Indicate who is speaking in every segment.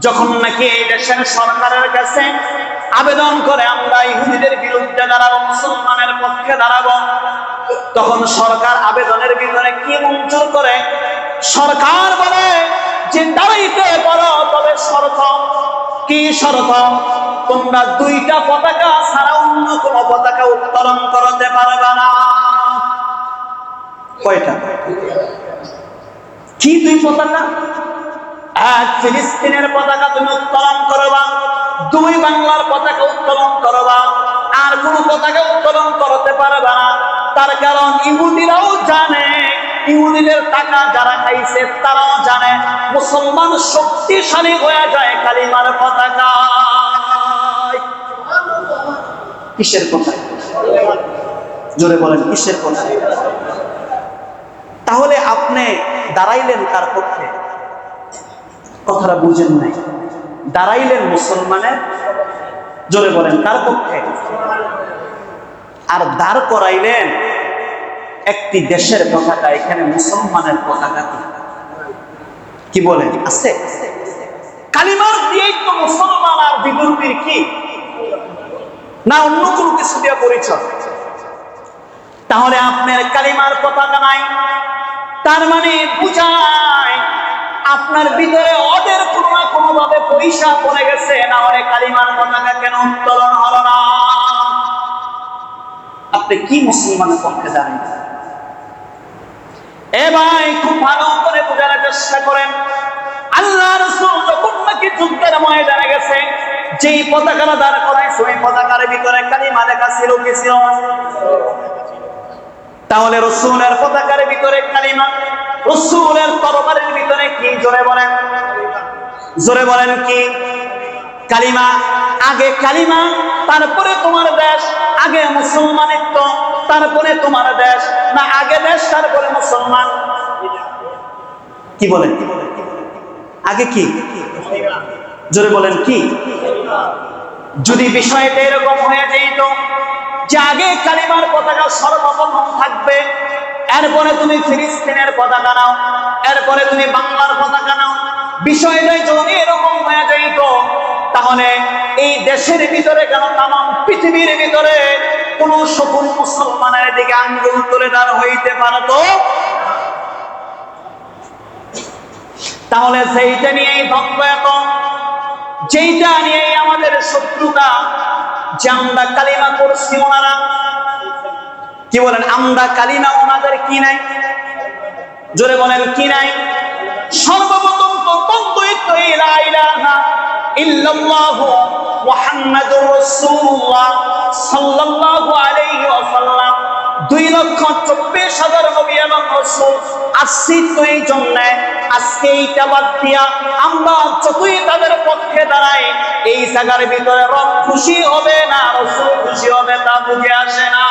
Speaker 1: যখন নাকি এই দেশের সরকারের কাছে আবেদন করে আমরা ইহুদিদের বিরুদ্ধে দাঁড়াবো, মুসলমানের পক্ষে দাঁড়াবো, তখন সরকার আবেদনের ভিতরে কি মঞ্জুর করে? সরকার বলে যে দাঁড়াইতে পারো, তবে শর্ত। কি শর্ত? তোমরা দুইটা পতাকা ছাড়া অন্য কোন পতাকা উত্তোলন করতে পারবে না। কয়টা? কি দুই পতাকা? এক ফিলিস্তিনের পতাকা তুমি উত্তোলন করবা, দুই বাংলার পতাকা উত্তোলন করবা, আর কোন পতাকা উত্তোলন করতে পারবে না। তার কারণ ইহুদিরাও জানে, ইহুদিদের টাকা যারা খাইছে তারাও জানে মুসলমান শক্তিশালী হয়ে যায় কালিমার পতাকা। কিসের পতাকা? জোরে বলেন, কিসের পতাকা? তাহলে আপনি দাঁড়াইলেন কার পক্ষে? কথাটা বুঝেন নাই। দাঁড়াইলেন মুসলমানের, জোরে বলেন কার পক্ষে? আর দাঁড় করাইলেন একটি দেশের পতাকা। এখানে মুসলমানের পতাকা কি বলেন আছে? কালিমার দিয়েই তো মুসলমান, আর বিদ্রোহীর কি না অন্য কোনো কিছু দিয়ে পরিচয়? তাহলে আপনার কালিমার পতাকা নাই, তার মানে বুঝায় আপনার ভিতরে ওদের কোনো না কোনো ভাবে পয়সা পড়ে গেছে, না হলে কালিমার পতাকা কেন উত্তোলন হলো না? আপনি কি মুসলমানের পক্ষে দাঁড়ান? এ ভাই, খুব ভালো করে বোঝার চেষ্টা করেন। আল্লাহ রাসূল যখন নাকি যুদ্ধের ময়দানে গেছে, যেই পতাকাটা দাঁড় করাইছে ওই পতাকার ভিতরে কালিমা লেখা ছিল কি ছিল? তাহলে রাসূলের পতাকার ভিতরে কালিমা, রাসূলের তরবারির ভিতরে কি? জোরে বলেন, জোরে বলেন কি? কালিমা। আগে কালিমা, তারপরে তোমার দেশ। আগে মুসলমানিত্ব, তারপরে তোমার দেশ, না আগে দেশ তারপরে মুসলমান? কি বলেন? আগে কি? জোরে বলেন কি? যদি বিষয়টা এরকম হয়ে যেত যে আগে কালিমার পতাকা সর্বপ্রথম থাকবে, এরপরে তুমি ফিলিস্তিনের পতাকা নাও, এরপরে তুমি বাংলার পতাকা নাও, বিষয়টাই যদি এরকম হয়ে যেত, তাহলে এই দেশের ভিতরে কেন তাম পৃথিবীর ভিতরে কোন সফল মুসলমানের দিকে আঙ্গুল তুলে দাঁড় হইতে পারত? তাহলে সেইটা নিয়েই দ্বন্দ্ব, এখন যেইটা নিয়েই আমাদের শত্রুতা, যে আমরা কালিমা করছি, ওনারা কি বলেন? আমরা কালিমা, ওনাদের কি নাই? জোরে বলেন কি নাই? সর্বপ্রথম তো দ্বন্দ্বই তো লা ইলাহা ইল্লাল্লাহু মুহাম্মাদুর রাসূলুল্লাহ সাল্লাল্লাহু আলাইহি ওয়াসাল্লাম। 2,24,000 নবী এবং রাসূল আসছে তো এই জন্য। আজকে এইটা বাদ দিয়া আমরা যতই তাদের পক্ষে দাঁড়াই, এই জায়গার ভিতরে রব খুশি হবে না, রাসূল খুশি হবে, তা বুঝে আসে না।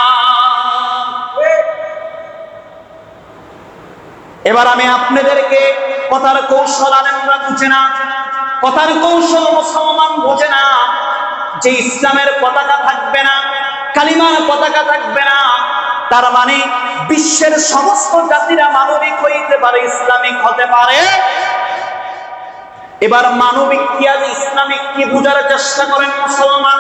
Speaker 1: এবার আমি আপনাদেরকে কথার কৌশল, আলেমরা বুঝে না, কথার কৌশল মুসলমান বোঝে না, যে ইসলামের পতাকা থাকবে না, কালিমার পতাকা থাকবে না, তার মানে বিশ্বের সমস্ত জাতিরা মানবিক হইতে পারে, ইসলামিক হতে পারে। এবার মানবিক কি আর ইসলামিক কি বুঝার চেষ্টা করেন মুসলমান।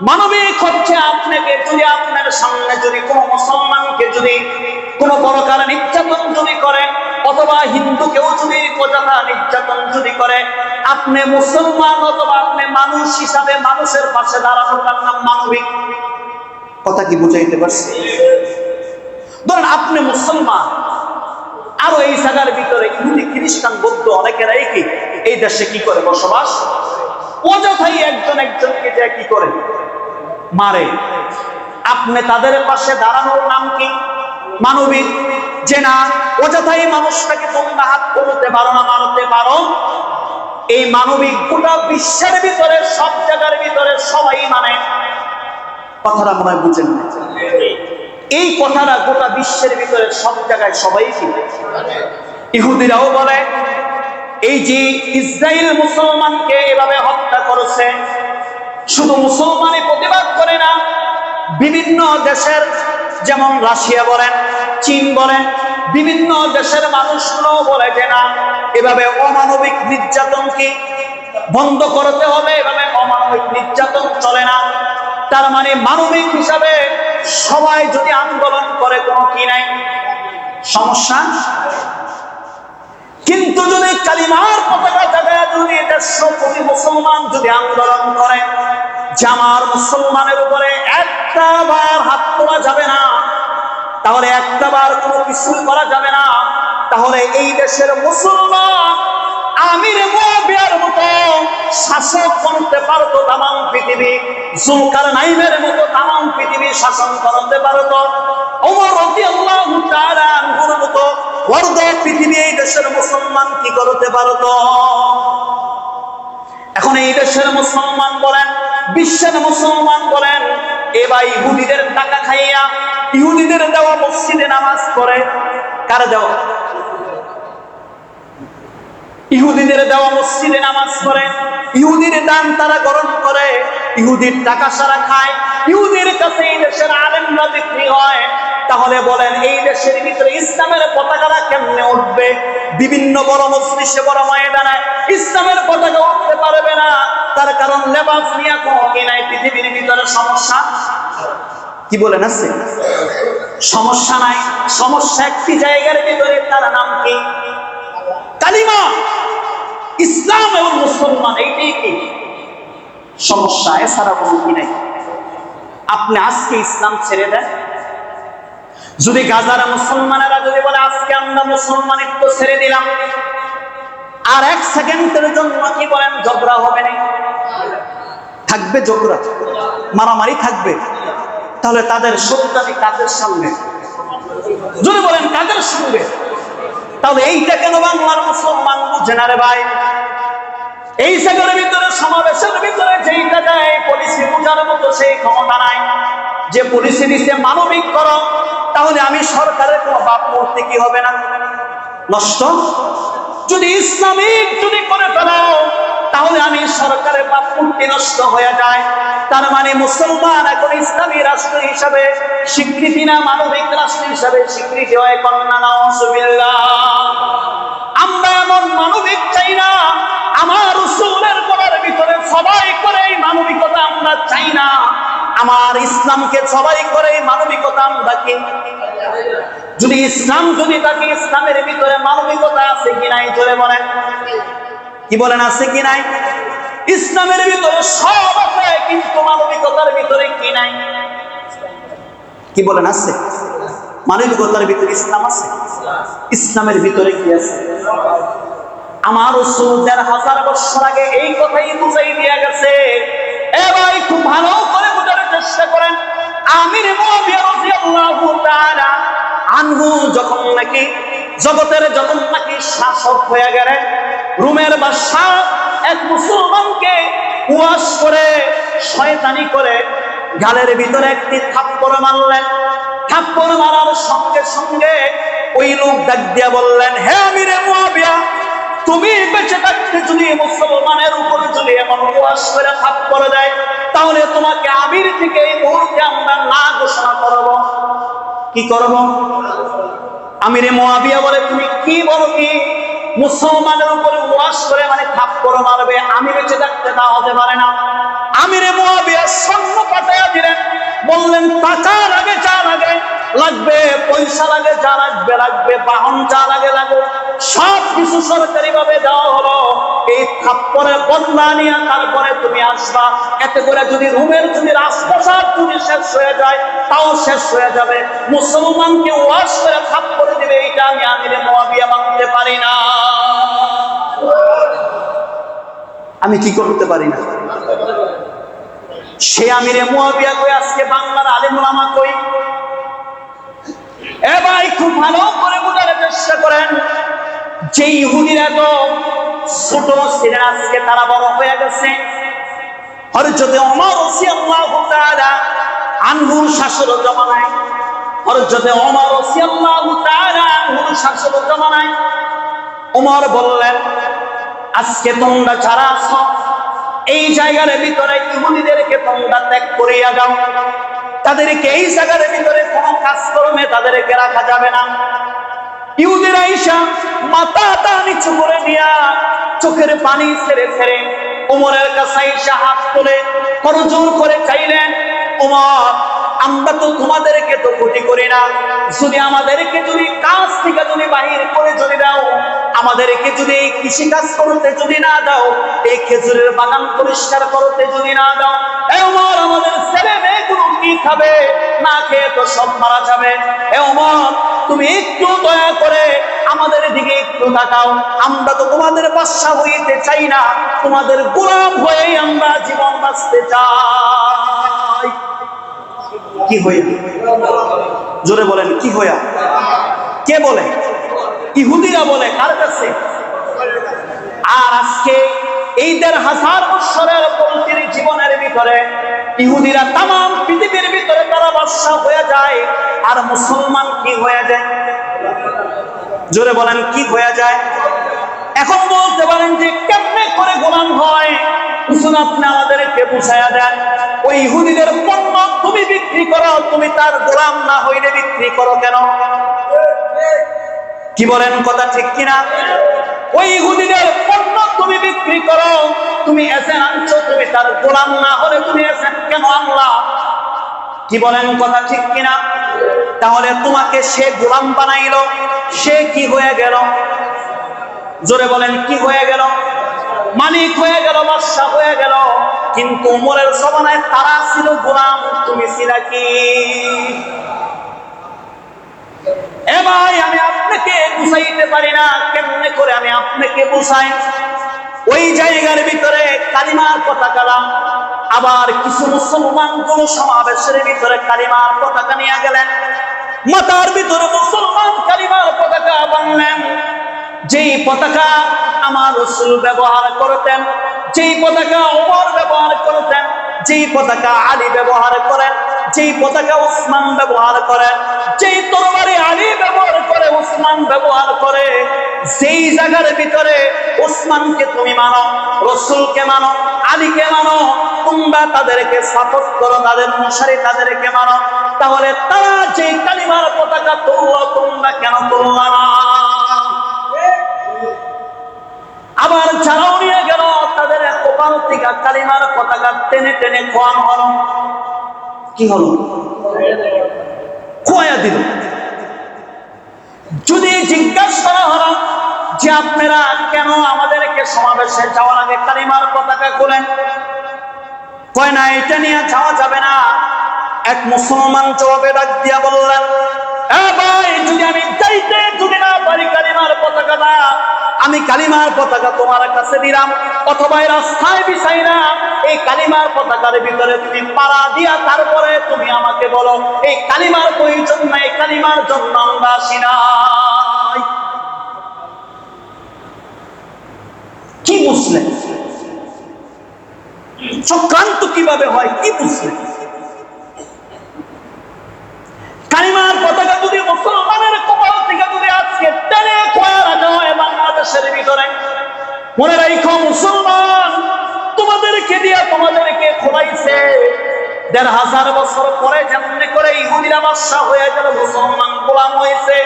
Speaker 1: মানবিক হচ্ছে আপনাকে যদি আপনার সামনে যদি কোনো মুসলমানকে যদি কোনো প্রকার নির্যাতন যদি করে, অথবা হিন্দুকেও যদি অযথা নির্যাতন যদি করে, আপনি মুসলমান অথবা আপনি মানুষ হিসাবে মানুষের পাশে দাঁড়ানোর নাম মানবিক। কথা কি বুঝাইতে পারছি? ধরেন আপনি মুসলমান, আরো এই জায়গার ভিতরে ইহুদি, খ্রিস্টান, বৌদ্ধ অনেকেরাই কি এই দেশে কি করে বসবাস, অযথাই একজন একজনকে যে কি করে মারে। আপনি তাদের পাশে দাঁড়ানোর নাম কি? মানবিক। যে না, অযথাই মানুষটাকে তোমরা হাত করতে পারো না, মারতে পারো। এই মানবিক গোটা বিশ্বের ভিতরে সব জায়গার ভিতরে সবাই মানে। কথাটা মনে হয় বুঝেন না? এই কথাটা গোটা বিশ্বের ভিতরে সব জায়গায় সবাই কি? ইহুদিরাও বলে। এই যে ইসরায়েল মুসলমানকে এভাবে হত্যা করেছে, শুধু মুসলমানই প্রতিবাদ করে না, বিভিন্ন দেশের, যেমন রাশিয়া বলেন, চীন বলেন, বিভিন্ন দেশের মানুষগুলো বলে যে না, এভাবে অমানবিক নির্যাতন কি বন্ধ করতে হবে, এভাবে অমানবিক নির্যাতন চলে না। তার মানে মানবিক হিসাবে সবাই যদি আন্দোলন করে কোনো কি নাই, সমস্যা। কিন্তু যদি কালিমার পতাকা জায়গায় যদি 150 কোটি মুসলমান যদি আন্দোলন করে যে আমার মুসলমানের উপরে একটা বার হাত তোলা যাবে না, তাহলে একটা বার কোনো কিছু করা যাবে না, তাহলে এই দেশের মুসলমান আমির মুআবিয়ার মতো শাসক করতে পারতো তামাম পৃথিবী, যুলকারনাইনের মতো তামাম পৃথিবী শাসন করতে পারতো, ওমর রাদিয়াল্লাহু তাআলা আনহুর মতো অর্ধ পৃথিবী এই দেশের মুসলমান কি করতে পারতো। এখন এই দেশের মুসলমান বলেন, বিশ্বের মুসলমান বলেন, এবার ইহুদিদের টাকা খাইয়া ইহুদিদের দেওয়া মসজিদে নামাজ পড়ে, কার দেওয়া? ইহুদিদের দেওয়া মসজিদে নামাজ পড়ে, ইহুদির দান তারা গ্রহণ করে, ইহুদির টাকা সারা খায়, ইহুদির কাছে এই দেশের আলেমরা বিক্রি হয়। তাহলে বলেন এই দেশের ভিতরে ইসলামের পতাকাটা কেমনে উঠবে? বিভিন্ন বড় মজলিসে বড় ময়দানে ইসলামের পতাকা উঠতে পারবে না, তার কারণ লেবাস নিয়ে কোনো কি নাই পৃথিবীর ভিতরে সমস্যা। কি বলেন আছে? সমস্যা নাই, সমস্যা একটি জায়গার ভিতরে, তার নাম কি? কালিমা, ইসলাম এবং মুসলমান, এইটাই কি সমস্যা, এছাড়া কোনো কি নাই। আপনি আজকে ইসলাম ছেড়ে দেন, যদি গাজার মুসলমানেরা যদি বলে আজকে আমরা মুসলমানিত্ব ছেড়ে দিলাম, আর 1 সেকেন্ডের জন্য কি বলেন ঝগড়া হবে না? থাকবে ঝগড়া, মারামারি থাকবে। তাহলে তাদের শত্রুতা কাদের সঙ্গে? যদি বলেন কাদের সঙ্গে? তাহলে এইটা কেন বাংলার মুসলমান বুঝে না রে ভাই? এই জায়গার ভিতরে সমাবেশের ভিতরে যেইটা দেয় পলিসি বোঝার মতো সেই ক্ষমতা নাই, যে পলিসি দিচ্ছে মানবিক করো, তাহলে আমি সরকারের কোনো বাপ মূর্তি কি হবে না নষ্ট? যদি ইসলামিক যদি করে ফেলো, তাহলে আমি সরকারের বাপ মূর্তি নষ্ট হয়ে যায়। তার মানে মুসলমান এখন ইসলামী রাষ্ট্র হিসাবে স্বীকৃতি না, মানবিক রাষ্ট্র হিসাবে স্বীকৃতি হয় কন্যা নাউজুবিল্লাহ। আমরা এমন মানবিক চাই না, আমার রাসূলের বলার ভিতরে সবাই করে এই মানবিকতা আমরা চাই না, আমার ইসলামকে সবাই করে এই মানবিকতা আমরা কি? যদি ইসলাম যদি থাকে, ইসলামের ভিতরে মানবিকতা আছে কি নাই জোরে বলেন। কি বলেন আছে কি নাই? ইসলামের ভিতরে সব আছে, কিন্তু মানবিকতার ভিতরে কি নাই? কি বলেন আছে? মানবিকতার ভিতরে ইসলাম আছে, ইসলামের ভিতরে কি আছে? আমার রাসূল 1000 বছর আগে এই কথাই বুঝাই দিয়ে গেছে। এ ভাই খুব ভালো করে বোঝার চেষ্টা করেন। আমির মুআবিয়া রাদিয়াল্লাহু তাআলা আনহু যখন নাকি জগতের যখন নাকি শাসক হয়ে গেলেন, রোমের বাদশা এক মুসলমানকে ওয়াশ করে শয়তানি করে গালের ভিতরে একটি থাপ্পড় মারলেন। থাপ্পড় মারার সঙ্গে সঙ্গে ওই লোক ডাক দিয়া বললেন, হে আমিরে মুআবিয়া, তুমি বেঁচে থাকতে যদি মুসলমানের উপরে যদি এমন ওয়াশ করে থাপ্পড় দেয়, তাহলে তোমাকে আমির থেকে এই মুহূর্তে আমরা না ঘোষণা করব। কি করব? আমিরে মুআবিয়া বলে, তুমি কি বলো? কি মুসলমানের উপরে ওয়াশ করে মানে থাপ্পড় মারবে, আমি বেঁচে থাকতে তা হতে পারে না। আমিরে মুআবিয়া সৈন্য পাঠাইয়া দিলেন, বললেন টাকা লাগে যা লাগে লাগবে, পয়সা লাগে যা লাগবে লাগবে, বাহন যা লাগে লাগবে, সব কিছু সরকারি ভাবে দেওয়া হলো। এই থাপ্পড়ের বদলা নিয়ে তারপরে তুমি আসবা। এতে করে যদি রোমের যদি রাজপ্রাসাদ যদি শেষ হয়ে যায়, তাও শেষ হয়ে যাবে। মুসলমানকে ওয়াশ করে থাপ্পড় দিবে, এইটা আমি আমিরে মুআবিয়া মানতে পারি না। আমি কি করতে পারি না? সে আমিরে মুআবিয়া কই, আজকে বাংলার আলেম ওলামা কই? এ ভাই খুব ভালো করে বোঝার চেষ্টা করেন, যে ইহুদিরা তো ছোট ছিলেন, আজকে তারা বড় হয়ে গেছে। হযরত ওমর রাদিয়াল্লাহু তাআলা আনহুর শাসন জমানায়, হযরত ওমর রাদিয়াল্লাহু তাআলা আনহুর শাসন জমানায় ওমর বললেন, আজকে তোমরা যারা আছো এই জায়গার ভিতরে ইহুদিদেরকে তোমরা ত্যাগ করিয়া দাও, তাদেরকে এই জায়গার ভিতরে কোনো কাজকর্মে তাদেরকে রাখা যাবে না। ইহুদিরা ঈশা মাথাটা নিচু করে নিয়া চোখের পানি ছেড়ে ছেড়ে ওমরের কাছে এসে হাত তুলে করজোর করে চাইলেন, ওমর আমরা তো তোমাদেরকে তো ক্ষতি করি না, যদি আমাদেরকে যদি কাজ থেকে যদি বাহির করে যদি দাও, আমাদেরকে যদি এই কৃষি কাজ করতে যদি না দাও, এই খেজুরের বাগান পরিষ্কার করতে যদি না দাও, এ ওমর আমাদের ছেলে মেয়েগুলো কি খাবে? না খেয়ে তো সব মারা যাবে। এ ওমর তুমি একটু দয়া করে আমাদের দিকে একটু তাকাও, আমরা তো তোমাদের বাদশা হইতে চাই না, তোমাদের গোলাম হয়ে আমরা জীবন বাঁচতে চাই। কি হইয়া? জোরে বলেন, কি হইয়া? কে বলে? ইহুদিরা বলে। কার কাছে? আর আজকে এই ১৫০০ বছরের পবিত্র জীবনের ভিতরে ইহুদিরা তাম পৃথিবীর ভিতরে তারা বাদশা হয়ে যায়, আর মুসলমান কি হয়ে যায়? জোরে বলেন, কি হয়ে যায়? এখন বলতে পারেন যে কেমনে করে গোলাম হয়? হুজুর আপনি আমাদেরকে বুঝাইয়া দেন। ওই ইহুদিদের পণ্য তুমি বিক্রি করো, তুমি তার গোলাম না হইলে বিক্রি করো কেন? কি বলেন, কথা ঠিক কিনা? ওই ইহুদিদের পণ্য তুমি বিক্রি করো, তুমি এসেন আনছো, তুমি তার গোলাম না হলে তুমি এসেন কেন আনলা? কি বলেন, কথা ঠিক কিনা? তাহলে তোমাকে সে গোলাম বানাইলো, সে কি হয়ে গেল? জোরে বলেন, কি হয়ে গেল? মালিক হয়ে গেল, বাদশা হয়ে গেল। কিন্তু ওমরের জমানায় তারা ছিল গোলাম, তুমি ছিলা কি? এ ভাই আমি আপনাকে বুঝাইতে পারি না, কেমনে করে আমি আপনাকে বুঝাই? ওই জায়গার ভিতরে কালিমার পতাকা, আবার কিছু মুসলমান কোন সমাবেশের ভিতরে কালিমার পতাকা নিয়ে গেলেন, মাথার ভিতরে মুসলমান কালিমার পতাকা বানলেন। যেই পতাকা আমার রাসূল ব্যবহার করতেন, যেই পতাকা ওমর ব্যবহার করতেন, যেই পতাকা আলী ব্যবহার করেন, যেই পতাকা উসমান ব্যবহার করেন, যেই তরবারি আলী ব্যবহার করে, উসমান ব্যবহার করে, যেই জায়গার ভিতরে উসমানকে তুমি মানো, রাসূলকে মানো, আলীকে মানো, তোমরা তাদেরকে সাপোর্ট করো, তাদের অনুসারী তাদেরকে মানো, তাহলে তারা যে কালিমার পতাকা তুললো, তোমরা কেন তুললা না? আবার যারাও নিয়ে গেল তাদের কপাল থেকে কালিমার পতাকা টেনে টেনে খোয়ানো হলো। কি হলো? খোয়া দিল। যদি জিজ্ঞাসা করা হলো যে আপনারা কেন আমাদেরকে সমাবেশে যাওয়ার আগে কালিমার পতাকা খুলেন, কয় না এটা নিয়ে যাওয়া যাবে না। এক মুসলমান জবাবে ডাক দিয়া বললেন, ভাই যদি আমি চাইতে যদি না পারি কালিমার পতাকাটা, আমি কালিমার পতাকা তোমার কাছে দিলাম, অথবা রাস্তায় বিছাইনা এই কালিমার পতাকার ভিতরে তুমি পাড়া দিয়া তারপরে তুমি আমাকে বলো এই কালিমার প্রয়োজন নাই, এই কালিমার জন্য আমরা আসি নাই। কি বুঝলেন? চক্রান্ত কিভাবে হয় কি বুঝলেন? কালিমার পতাকা যদি মুসলমানের কপাল থেকে যদি আজকে টেনে খোয়া রাখা হয় বাংলাদেশের ভিতরে, মনে রাখো মুসলমান তোমাদেরকে দিয়া তোমাদেরকে খোলাইছে। ১৫০০ বছর পরে যেমনি করে ইহুদিরা বাদশা হয়ে গেল, মুসলমান গোলাম হয়েছে,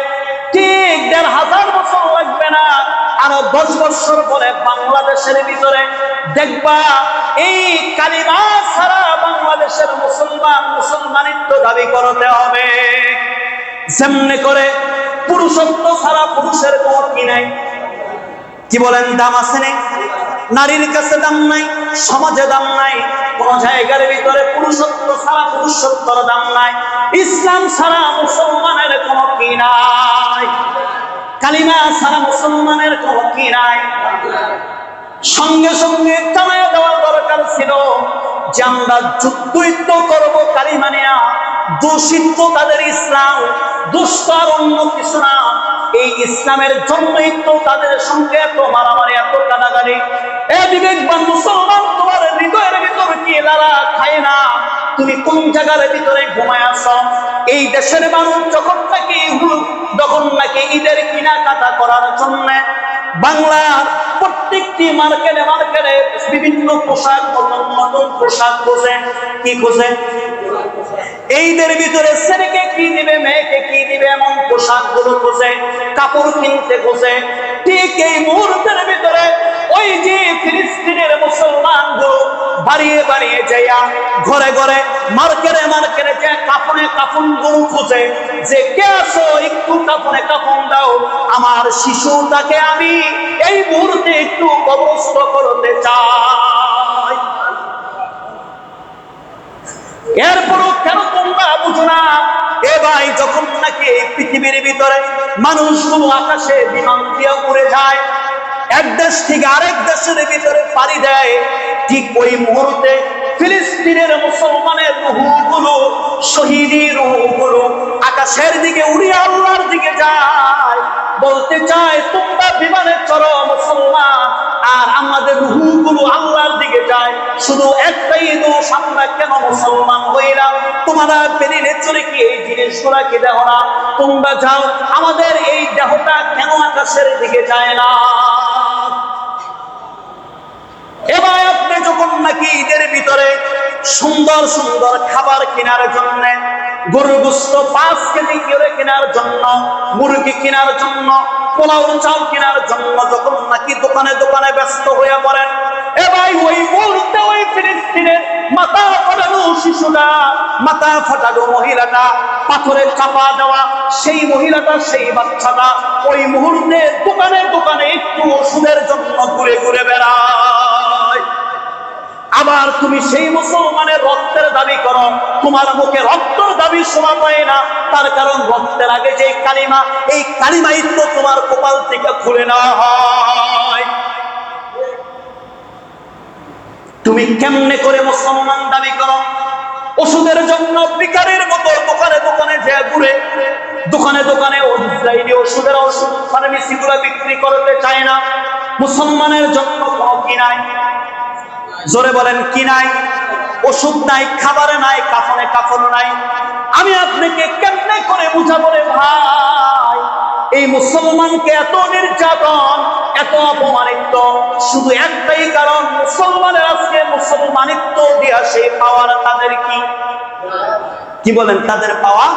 Speaker 1: ঠিক ১৫০০ বছর লাগবে না, আরো ১০ বছর পরে বাংলাদেশের ভিতরে দেখবা এই কালিমা ছাড়া বাংলাদেশের মুসলমান মুসলমানিত্ব দাবি করতে হবে। যেমনি করে পুরুষত্ব ছাড়া পুরুষের কোনো কি নাই? কি বলেন, দাম আছে নেই? নারীর কাছে দাম নাই, সমাজে দাম নাই, কোন জায়গার ভিতরে পুরুষত্ব ছাড়া পুরুষত্বর দাম নাই। ইসলাম ছাড়া মুসলমানের কোনো কি নাই, কালিমা ছাড়া মুসলমানের কোনো কি নাই। সঙ্গে সঙ্গে জানায়া দেওয়ার দরকার ছিল যে আমরা যুদ্ধ করবো কালিমা নিয়া, দোষিত তাদের ইসলাম, দুষ্ট আর অন্য কিছু না। এই ইসলামের জন্যই তো তাদের সঙ্গে এত মারামারি, এত কাটাকাটি। এ বিবেকবান মুসলমান, তোমার হৃদয়ের ভিতরে কি লালা খায় না? তুমি কোন জায়গার ভিতরে ঘুমায় আছো? এই দেশের মানুষ যখন নাকি ঈদের কেনাকাটা করার জন্য বাংলার প্রত্যেকটি মার্কেটে মার্কেটে বিভিন্ন পোশাক, নতুন পোশাক খোঁজে। কি খোঁজে? এইদের ভিতরে ছেলেকে কি দিবে, মেয়েকে কি দিবে, এমন পোশাক গুলো খোঁজে, কাপড় কিনতে খোঁজে। ঠিক এই মুহূর্তের ভিতরে ওই যে ফিলিস্তিনের মুসলমান বাড়িয়ে বাড়িয়ে যাইয়া ঘরে ঘরে মার্কেটে মার্কেটে যে কাফনে কাফন গরু খুঁজে যে কে আসো একটু কাফনে কাফন দাও, আমার শিশুটাকে আমি এই মুহূর্তে একটু কবরস্থ করতে চাই। এরপরও কেন তোমরা বুঝো না? এ ভাই, যখন নাকি এই পৃথিবীর ভিতরে মানুষগুলো আকাশে বিমান দিয়ে উড়ে যায়, এক দেশ থেকে আরেক দেশের ভিতরে পাড়ি দেয়, ঠিক ওই মুহূর্তে ফিলিস্তিনের মুসলমানের রূহগুলো, শহীদি রূহগুলো আকাশের দিকে উড়িয়ে আল্লাহর দিকে যায়। বলতে চায় তোমরা বিমানে চড়ো মুসলমান, আর আমাদের রূহগুলো আল্লাহর দিকে যায়। শুধু একটাই দোষ, আমরা কেন মুসলমান হইলাম? তোমরা প্লেনে চড়ে কি এই জিনিসগুলা কি দেখো না? তোমরা যাও, আমাদের এই দেহটা কেন আকাশের দিকে যায় না? এবার আপনি যখন নাকি ঈদের ভিতরে সুন্দর সুন্দর খাবার কেনার জন্য, গরুর গোশত 5 কেজি করে কেনার জন্য, মুরগি কেনার জন্য, পোলাও চাল কেনার জন্য যখন নাকি দোকানে দোকানে ব্যস্ত হয়ে পড়েন, এ ভাই ওই মুহূর্তে ওই ফিলিস্তিনের মাথা ফাটানো শিশুটা, মাথা ফাটানো মহিলাটা, পাথরে চাপা দেওয়া সেই মহিলাটা, সেই বাচ্চাটা ওই মুহূর্তে দোকানে দোকানে একটু ওষুধের জন্য ঘুরে ঘুরে বেড়ায়। আবার তুমি সেই মুসলমানের রক্তের দাবি করো, তোমার মুখে রক্তের দাবি শোনা পায় না। তার কারণ রক্তের আগে যে কালিমা, এই কালিমাই তো তোমার কপাল থেকে খুলে না হয়। তুমি কেমনে করে মুসলমান দাবি করো? ওষুধের জন্য ভিখারির মতো দোকানে দোকানে যে ঘুরে, দোকানে দোকানে ওষুধের ওষুধ ফার্মেসিগুলো বিক্রি করতে চায় না। মুসলমানের জন্য কোনো কি নাই? জোরে বলেন, কি নাই? ওষুধ নাই, খাবার নাই, কাফনে কাফন নাই। আমি আপনাকে কেমনে করে বুঝাবো রে ভাই? এই মুসলমানকে এত নির্যাতন, এত অপমানিত, শুধু একটাই কারণ, মুসলমানের আজকে মুসলমানিত্ব দিয়া সেই পাওয়ার তাদের কি বলেন, তাদের পাওয়া